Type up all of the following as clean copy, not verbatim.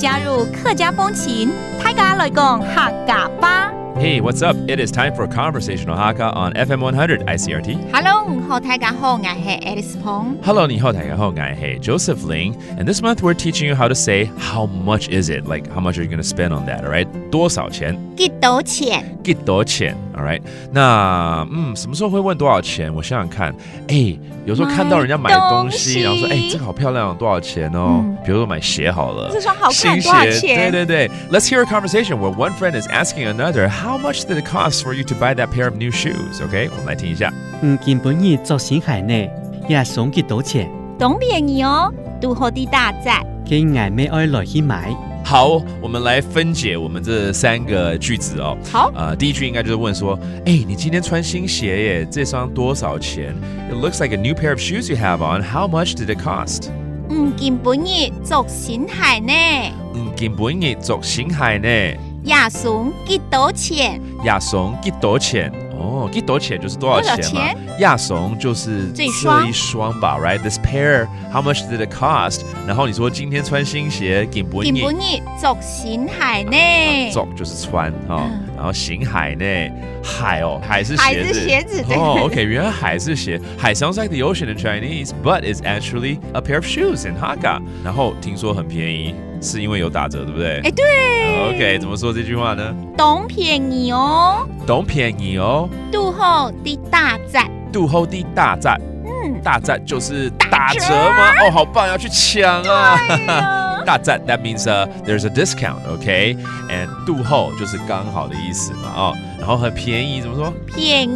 加入客家风情，大家來講客家吧。Hey, what's up? It is time for Conversational Hakka on FM 100 ICRT. Hello， 午後大家好，我係 Alice Pong。 Hello, 你好，大家好，我係 Joseph Ling. And this month we're teaching you how to say how much is it? Like how much are you going to spend on that, all right? 多少錢？幾多錢？幾多錢 all right? 那什麼時候會問多少錢？我想想看，有時候看到人家買東西，然後說這個好漂亮，多少錢哦？比如說買鞋好了，這雙好看，多少錢？對。Let's hear a conversation where one friend is asking another, how much did it cost for you to buy that pair of new shoes? Okay, 我們來聽一下。見本日做新鞋呢，也送幾多錢？當便宜哦，都好啲打折。給俺妹愛來去買。好，我們來分解我們這三個句子哦。好，第一句應該就是問說，你今天穿新鞋耶，這雙多少錢？ It looks like a new pair of shoes you have on. How much did it cost? 見本日做新鞋呢。見本日做新鞋呢。也送幾多錢？也送幾多錢？幾多錢就是多少錢嘛？亞送就是這一雙吧 ，right? This pair, how much did it cost? 然後你說今天穿新鞋，見本日做新鞋呢？做就是穿然後新鞋呢？海海是鞋子。鞋子OK， 原來海是鞋。海 sounds like the ocean in Chinese, but it's actually a pair of shoes in Hakka. 然後聽說很便宜，是因為有打折，對不對？對。OK， 怎麼說這句話呢？當便宜哦。當便宜哦。都好的打折。都好的打折。打折就是打折嗎？好棒，要去搶啊！打折 that means there's a discount, okay? And 度後就是剛好的意思嘛，然後很便宜，怎麼說？便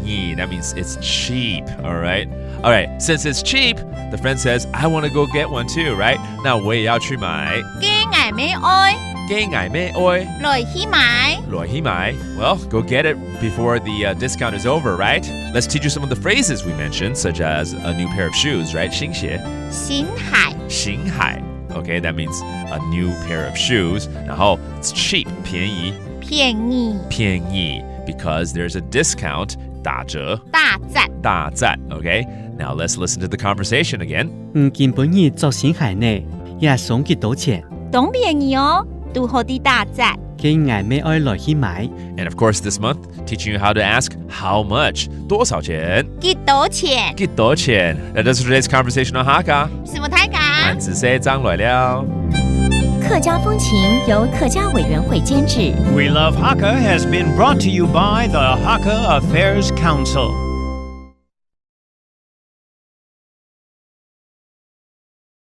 宜 that means it's cheap, all right? All right, since it's cheap, the friend says, I want to go get one too, right? 那我也要去買。給俺妹愛來去買 Well, go get it before the discount is over, right? Let's teach you some of the phrases we mentioned, such as a new pair of shoes, right? 新鞋。新鞋 Okay, that means a new pair of shoes. 然後 it's cheap, 便宜 because there's a discount, 打折 打折 Okay, now let's listen to the conversation again. 見本日做新鞋呢，也送幾多錢？當便宜哦，都好的打折。給俺妹愛來去買。 And of course, this month, teaching you how to ask how much, 多少錢？幾多錢？幾多錢？ That does for today's conversation on Hakka. 什麼大家？萬子say張來了。客家風情由客家委員會監製。 We Love Hakka has been brought to you by the Hakka Affairs Council.